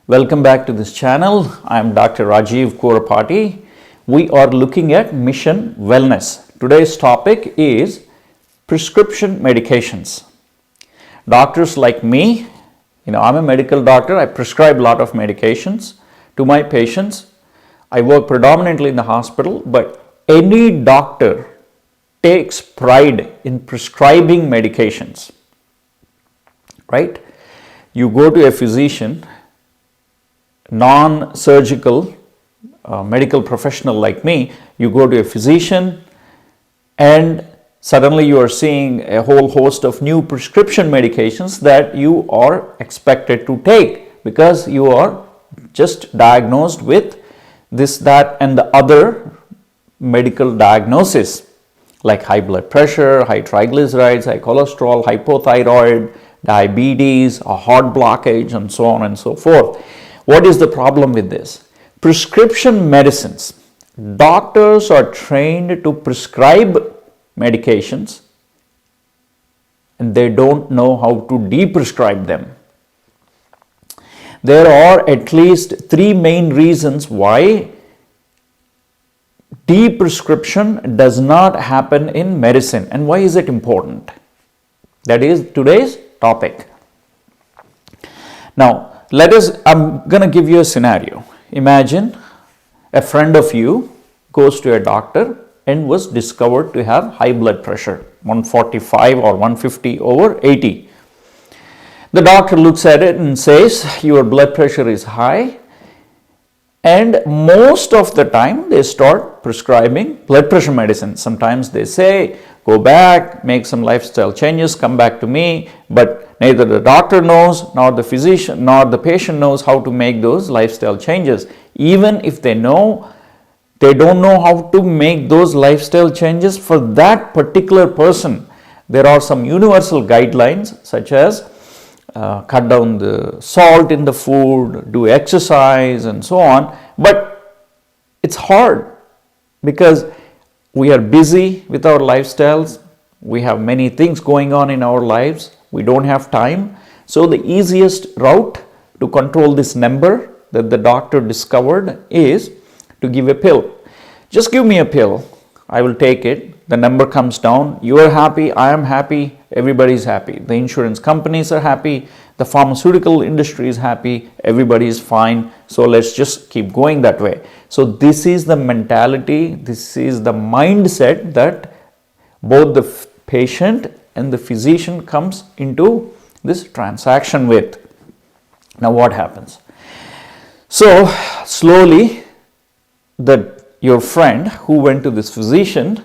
Welcome back to this channel. I am Dr. Rajeev Kurapati. We are looking at Mission Wellness. Today's topic is prescription medications. Doctors like me, I'm a medical doctor. I prescribe a lot of medications to my patients. I work predominantly in the hospital, but any doctor takes pride in prescribing medications, right? You go to a physician, non-surgical medical professional like me, you go to a physician and suddenly you are seeing a whole host of new prescription medications that you are expected to take because you are just diagnosed with this, that and the other medical diagnosis like high blood pressure, high triglycerides, high cholesterol, hypothyroid, diabetes, a heart blockage and so on and so forth. What is the problem with this? Prescription medicines. Doctors are trained to prescribe medications and they don't know how to de-prescribe them. There are at least three main reasons why de-prescription does not happen in medicine, and why is it important? That is today's topic. Now, I'm going to give you a scenario. Imagine a friend of you goes to a doctor and was discovered to have high blood pressure, 145 or 150 over 80. The doctor looks at it and says, your blood pressure is high. And most of the time they start prescribing blood pressure medicine. Sometimes they say, go back, make some lifestyle changes, come back to me. But neither the doctor knows, nor the physician, nor the patient knows how to make those lifestyle changes. Even if they know, they don't know how to make those lifestyle changes for that particular person. There are some universal guidelines such as cut down the salt in the food, do exercise and so on. But it's hard because we are busy with our lifestyles. We have many things going on in our lives. We don't have time. So the easiest route to control this number that the doctor discovered is to give a pill. Just give me a pill. I will take it. The number comes down. You are happy. I am happy. Everybody is happy. The insurance companies are happy. The pharmaceutical industry is happy. Everybody is fine. So let's just keep going that way. So this is the mentality. This is the mindset that both the patient and the physician comes into this transaction with. Now what happens? So slowly your friend who went to this physician,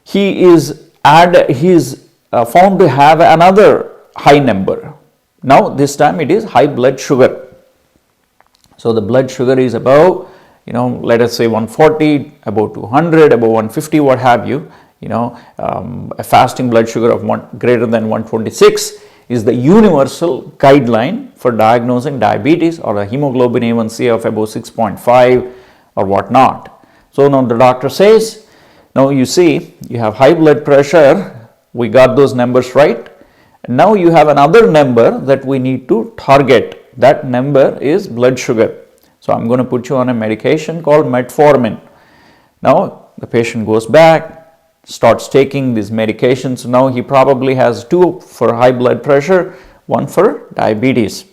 he is found to have another high number. Now this time it is high blood sugar. So the blood sugar is above, let us say 140, above 200, above 150, what have you. A fasting blood sugar of greater than 126 is the universal guideline for diagnosing diabetes, or a hemoglobin A1C of above 6.5 or whatnot. So now the doctor says, now you see, you have high blood pressure, we got those numbers right. And now you have another number that we need to target. That number is blood sugar. So I'm going to put you on a medication called metformin. Now the patient goes back, starts taking these medications. Now he probably has two for high blood pressure, one for diabetes.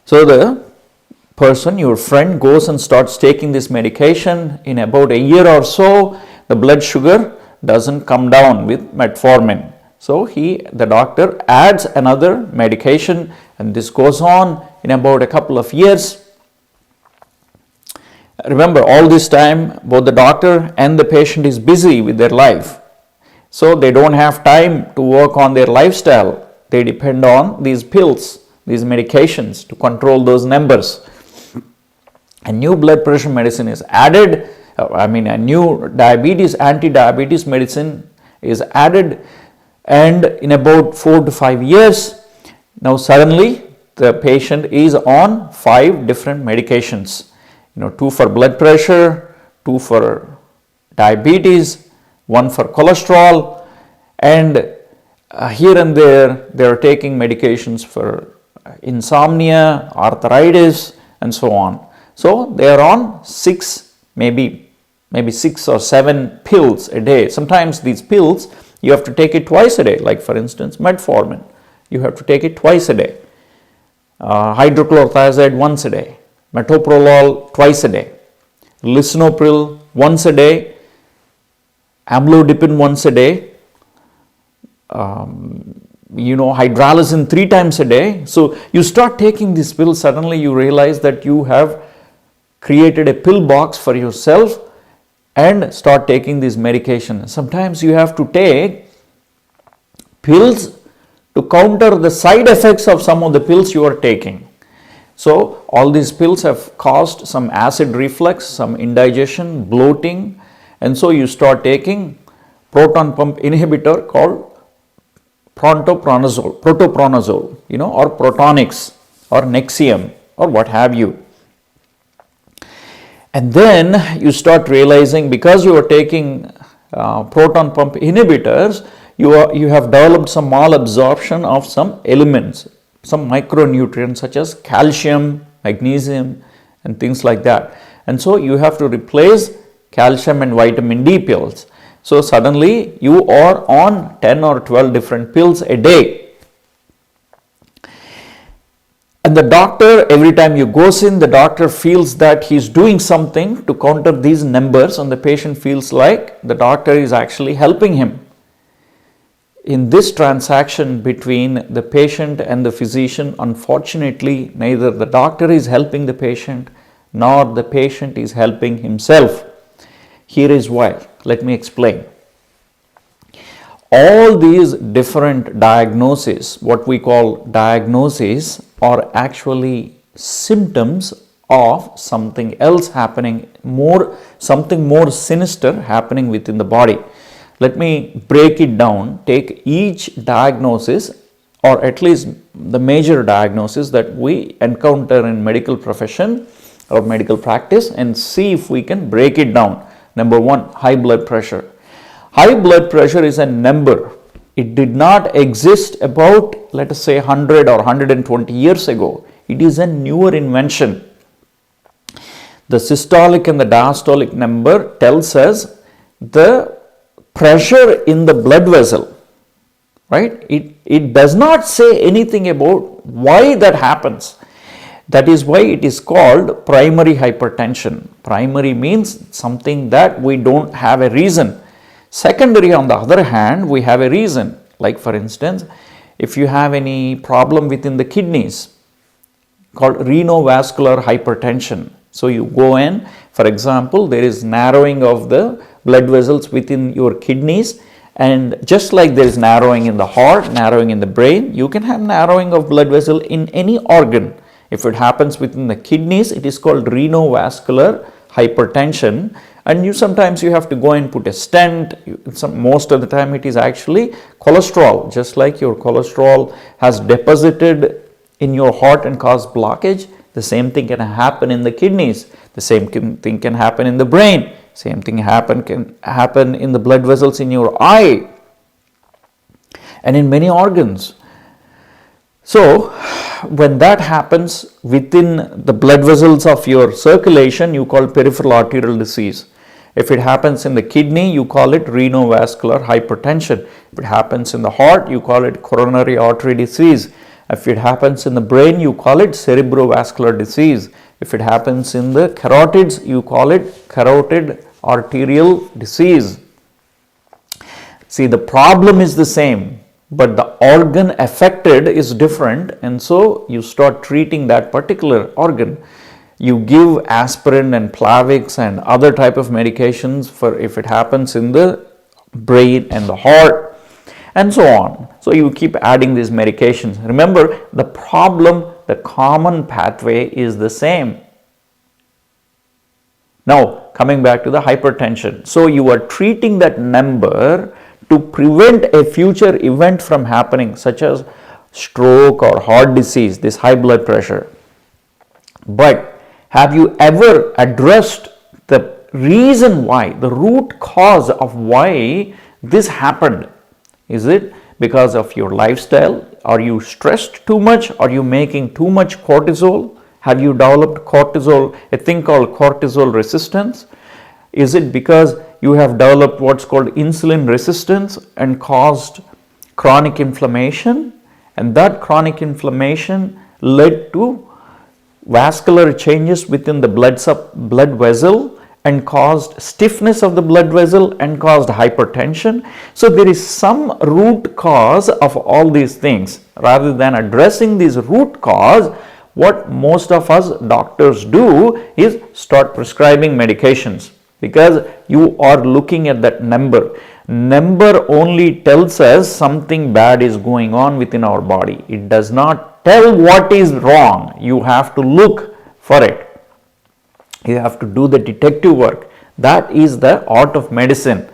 So the person, your friend, goes and starts taking this medication. In about a year or so, the blood sugar doesn't come down with metformin. So the doctor adds another medication, and this goes on in about a couple of years. Remember, all this time both the doctor and the patient is busy with their life. So they don't have time to work on their lifestyle. They depend on these pills, these medications to control those numbers. A new blood pressure medicine is added. A new anti-diabetes medicine is added. And in about 4 to 5 years, now suddenly the patient is on 5 different medications. 2 for blood pressure, 2 for diabetes, 1 for cholesterol, and here and there they are taking medications for insomnia, arthritis, and so on. So they are on maybe 6 or 7 pills a day. Sometimes these pills, you have to take it twice a day, like for instance, metformin. You have to take it twice a day. Hydrochlorothiazide once a day. Metoprolol twice a day. Lisinopril once a day. Amlodipine once a day. Hydralazine 3 times a day. So you start taking these pills, suddenly you realize that you have created a pill box for yourself and start taking these medications. Sometimes you have to take pills to counter the side effects of some of the pills you are taking. So all these pills have caused some acid reflux, some indigestion, bloating, and so you start taking proton pump inhibitor called protopronazole, or Protonix or Nexium or what have you. And then you start realizing, because you are taking proton pump inhibitors, you have developed some malabsorption of some elements, some micronutrients such as calcium, magnesium, and things like that. And so you have to replace calcium and vitamin D pills. So suddenly you are on 10 or 12 different pills a day. And the doctor, every time you goes in, the doctor feels that he's doing something to counter these numbers, and the patient feels like the doctor is actually helping him. In this transaction between the patient and the physician, unfortunately, neither the doctor is helping the patient nor the patient is helping himself. Here is why. Let me explain. All these different diagnoses, what we call diagnoses, are actually symptoms of something else happening, something more sinister happening within the body. Let me break it down, take each diagnosis, or at least the major diagnosis that we encounter in medical profession or medical practice, and see if we can break it down. Number 1, high blood pressure. High blood pressure is a number. It did not exist about, let us say, 100 or 120 years ago. It is a newer invention. The systolic and the diastolic number tells us the pressure in the blood vessel, right? It does not say anything about why that happens. That is why it is called primary hypertension. Primary means something that we don't have a reason. Secondary, on the other hand, we have a reason. Like for instance, if you have any problem within the kidneys, called renovascular hypertension. So you go in, for example, there is narrowing of the blood vessels within your kidneys, and just like there is narrowing in the heart, narrowing in the brain, you can have narrowing of blood vessel in any organ. If it happens within the kidneys, it is called renovascular hypertension, and sometimes you have to go and put a stent. Most of the time it is actually cholesterol. Just like your cholesterol has deposited in your heart and caused blockage, the same thing can happen in the kidneys. The same thing can happen in the brain. Same thing can happen in the blood vessels in your eye and in many organs. So when that happens within the blood vessels of your circulation, you call peripheral arterial disease. If it happens in the kidney, you call it renovascular hypertension. If it happens in the heart, you call it coronary artery disease. If it happens in the brain, you call it cerebrovascular disease. If it happens in the carotids, you call it carotid arterial disease. See, the problem is the same, but the organ affected is different, and so you start treating that particular organ. You give aspirin and Plavix and other type of medications for if it happens in the brain and the heart, and so on. So you keep adding these medications. Remember, the problem, the common pathway is the same. Now, coming back to the hypertension. So you are treating that number to prevent a future event from happening, such as stroke or heart disease, this high blood pressure. But have you ever addressed the reason why, the root cause of why this happened? Is it because of your lifestyle? Are you stressed too much? Are you making too much cortisol? Have you developed cortisol, a thing called cortisol resistance? Is it because you have developed what's called insulin resistance and caused chronic inflammation? And that chronic inflammation led to vascular changes within the blood vessel and caused stiffness of the blood vessel and caused hypertension. So there is some root cause of all these things. Rather than addressing this root cause, what most of us doctors do is start prescribing medications, because you are looking at that number. Number only tells us something bad is going on within our body. It does not tell what is wrong. You have to look for it. You have to do the detective work. That is the art of medicine.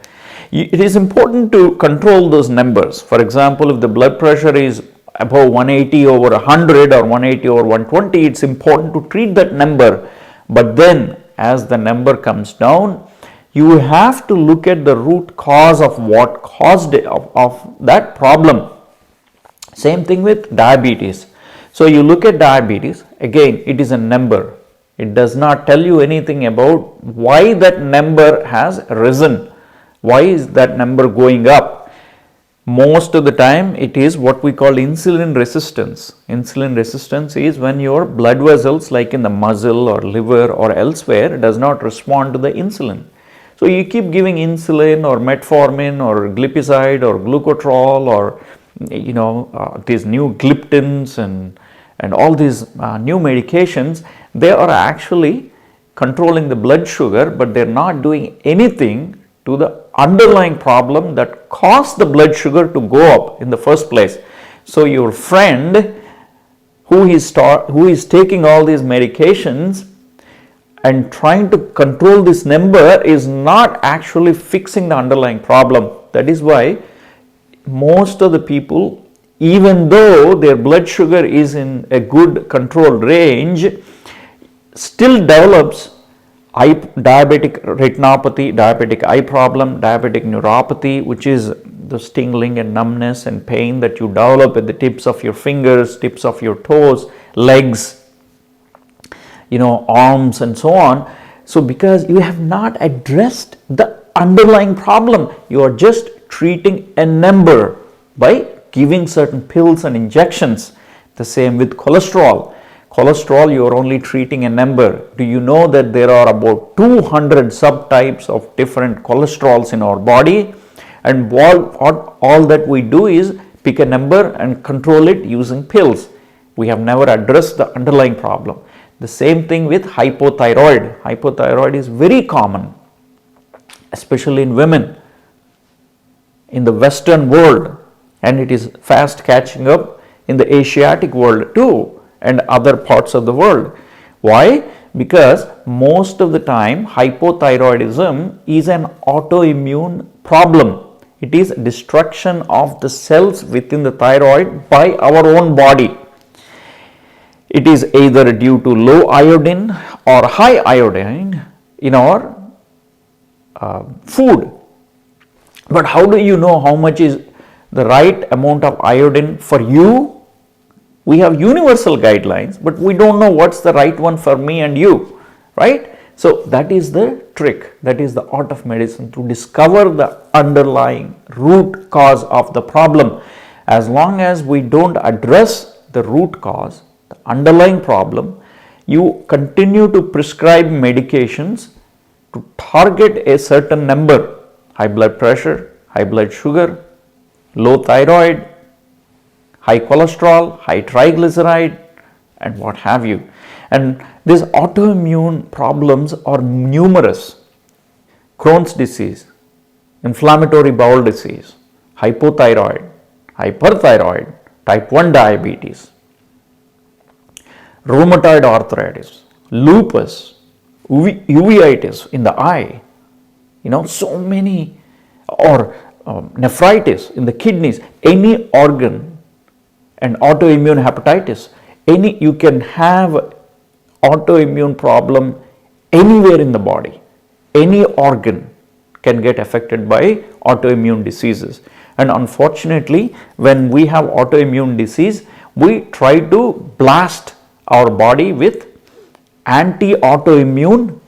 It is important to control those numbers. For example, if the blood pressure is above 180 over 100 or 180 over 120, it's important to treat that number. But then as the number comes down, you have to look at the root cause of what caused it, of that problem. Same thing with diabetes. So you look at diabetes, again, it is a number. It does not tell you anything about why that number has risen. Why is that number going up? Most of the time it is what we call insulin resistance. Insulin resistance is when your blood vessels, like in the muscle or liver or elsewhere, does not respond to the insulin. So you keep giving insulin or metformin or glipizide or glucotrol or these new gliptins and all these new medications. They are actually controlling the blood sugar, but they're not doing anything to the underlying problem that caused the blood sugar to go up in the first place. So your friend who is taking all these medications and trying to control this number is not actually fixing the underlying problem. That is why most of the people, even though their blood sugar is in a good controlled range, still develops diabetic retinopathy, diabetic eye problem, diabetic neuropathy, which is the tingling and numbness and pain that you develop at the tips of your fingers, tips of your toes, legs, arms and so on. So because you have not addressed the underlying problem, you are just treating a number by giving certain pills and injections. The same with cholesterol. Cholesterol, you are only treating a number. Do you know that there are about 200 subtypes of different cholesterols in our body? And all that we do is pick a number and control it using pills. We have never addressed the underlying problem. The same thing with hypothyroid. Hypothyroid is very common, especially in women in the Western world, and it is fast catching up in the Asiatic world too, and other parts of the world. Why? Because most of the time hypothyroidism is an autoimmune problem. It is destruction of the cells within the thyroid by our own body. It is either due to low iodine or high iodine in our food. But how do you know how much is the right amount of iodine for you? We have universal guidelines, but we don't know what's the right one for me and you, right? So that is the trick. That is the art of medicine, to discover the underlying root cause of the problem. As long as we don't address the root cause, the underlying problem, you continue to prescribe medications to target a certain number: high blood pressure, high blood sugar, low thyroid, high cholesterol, high triglyceride, and what have you. And these autoimmune problems are numerous. Crohn's disease, inflammatory bowel disease, hypothyroid, hyperthyroid, type 1 diabetes, rheumatoid arthritis, lupus, uveitis in the eye, so many, or nephritis in the kidneys, any organ, and autoimmune hepatitis. You can have autoimmune problem anywhere in the body. Any organ can get affected by autoimmune diseases. And unfortunately, when we have autoimmune disease, we try to blast our body with anti-autoimmune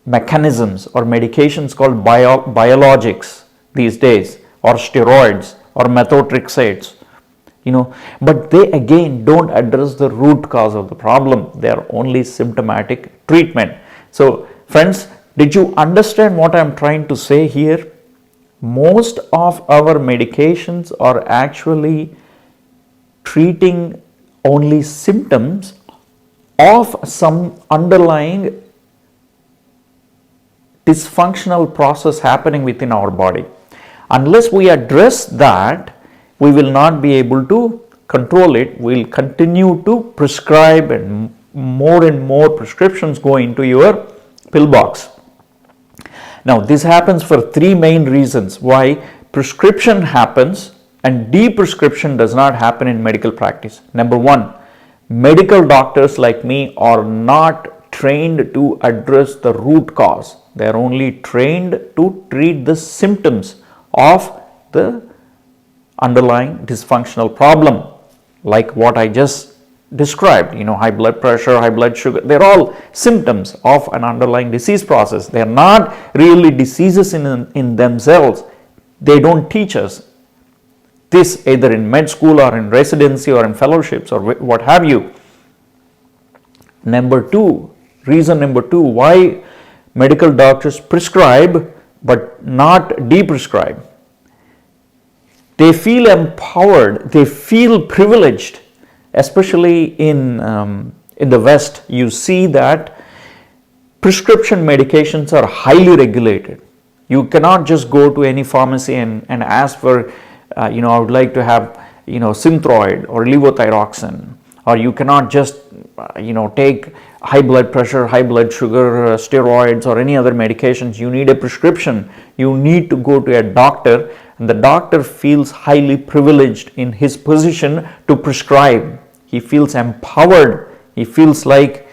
mechanisms or medications called biologics these days, or steroids or methotrexates, but they again don't address the root cause of the problem. They are only symptomatic treatment. So friends, did you understand what I'm trying to say here? Most of our medications are actually treating only symptoms of some underlying dysfunctional process happening within our body. Unless we address that, we will not be able to control it. We'll continue to prescribe, and more prescriptions go into your pill box. Now, this happens for three main reasons why prescription happens and de-prescription does not happen in medical practice. Number one, medical doctors like me are not trained to address the root cause. They are only trained to treat the symptoms of the underlying dysfunctional problem, like what I just described, high blood pressure, high blood sugar. They're all symptoms of an underlying disease process. They're not really diseases in themselves. They don't teach us this either in med school or in residency or in fellowships or what have you. Reason number two, why medical doctors prescribe but not de-prescribe. They feel empowered, they feel privileged, especially in the West. You see that prescription medications are highly regulated. You cannot just go to any pharmacy and ask for, I would like to have, Synthroid or levothyroxine, or you cannot just, take high blood pressure, high blood sugar, steroids, or any other medications. You need a prescription. You need to go to a doctor, and the doctor feels highly privileged in his position to prescribe. He feels empowered. He feels like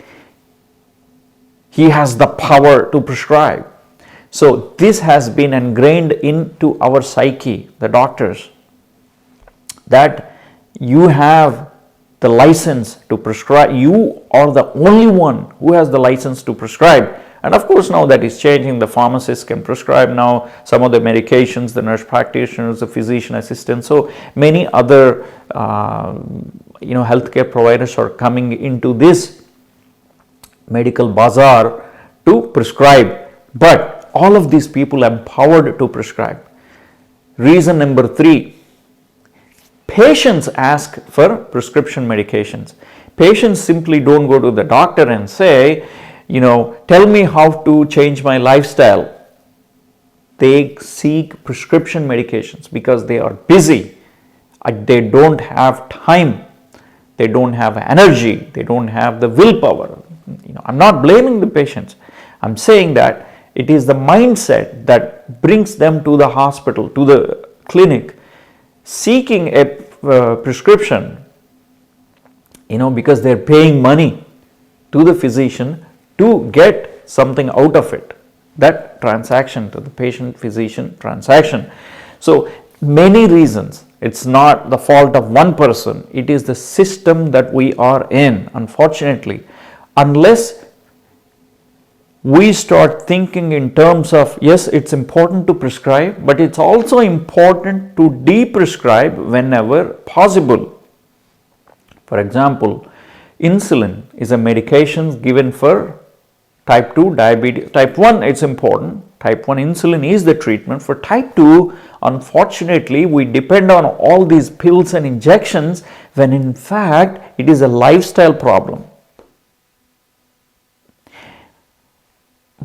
he has the power to prescribe. So this has been ingrained into our psyche, the doctors, that you have the license to prescribe. You are the only one who has the license to prescribe. And of course, now that is changing. The pharmacists can prescribe now some of the medications, the nurse practitioners, the physician assistants. So many other healthcare providers are coming into this medical bazaar to prescribe. But all of these people are empowered to prescribe. Reason number three, patients ask for prescription medications. Patients simply don't go to the doctor and say, tell me how to change my lifestyle. They seek prescription medications because they are busy. They don't have time. They don't have energy. They don't have the willpower. I'm not blaming the patients. I'm saying that it is the mindset that brings them to the hospital, to the clinic, seeking a prescription, because they're paying money to the physician to get something out of it, that transaction, to the patient-physician transaction. So many reasons. It's not the fault of one person. It is the system that we are in, unfortunately. Unless we start thinking in terms of, yes, it's important to prescribe, but it's also important to de-prescribe whenever possible. For example, insulin is a medication given for type 2 diabetes. Type 1, it's important. Type 1 insulin is the treatment. For type 2, unfortunately, we depend on all these pills and injections when in fact it is a lifestyle problem.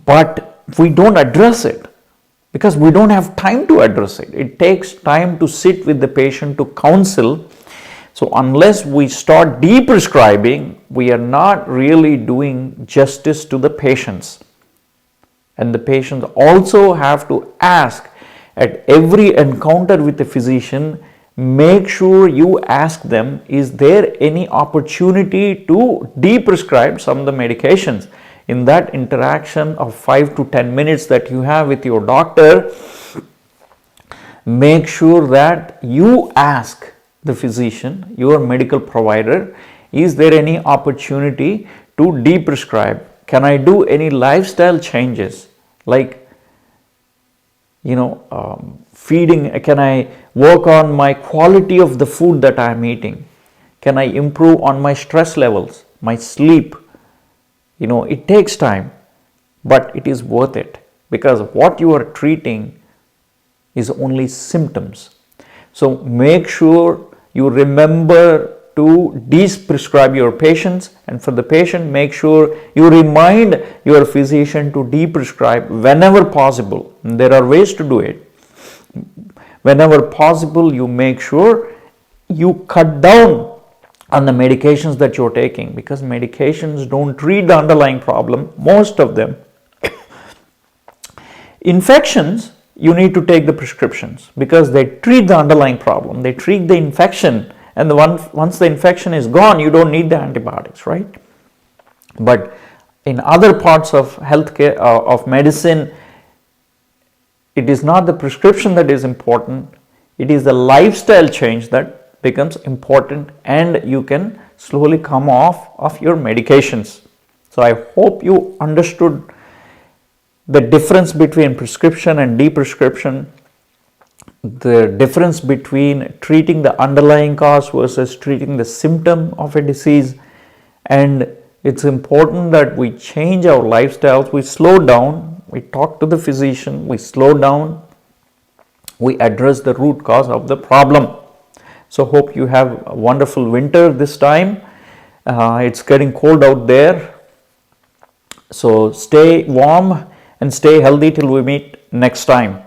But we don't address it because we don't have time to address it. It takes time to sit with the patient, to counsel. So unless we start de-prescribing, we are not really doing justice to the patients. And the patients also have to ask at every encounter with the physician, make sure you ask them, is there any opportunity to de-prescribe some of the medications? In that interaction of 5 to 10 minutes that you have with your doctor, Make sure that you ask the physician, your medical provider, is there any opportunity to de-prescribe? Can I do any lifestyle changes, like feeding? Can I work on my quality of the food that I am eating? Can I improve on my stress levels, my sleep? It takes time, but it is worth it, because what you are treating is only symptoms. So make sure you remember to de-prescribe your patients, and for the patient, make sure you remind your physician to de-prescribe whenever possible. And there are ways to do it. Whenever possible, you make sure you cut down on the medications that you're taking, because medications don't treat the underlying problem, most of them. Infections, you need to take the prescriptions because they treat the underlying problem, they treat the infection, and once the infection is gone, you don't need the antibiotics, right? But in other parts of healthcare, of medicine, it is not the prescription that is important, it is the lifestyle change that becomes important, and you can slowly come off of your medications. So I hope you understood the difference between prescription and de-prescription, the difference between treating the underlying cause versus treating the symptom of a disease. And it's important that we change our lifestyles, we slow down, we talk to the physician, we slow down, we address the root cause of the problem. So hope you have a wonderful winter this time. It's getting cold out there. So stay warm and stay healthy till we meet next time.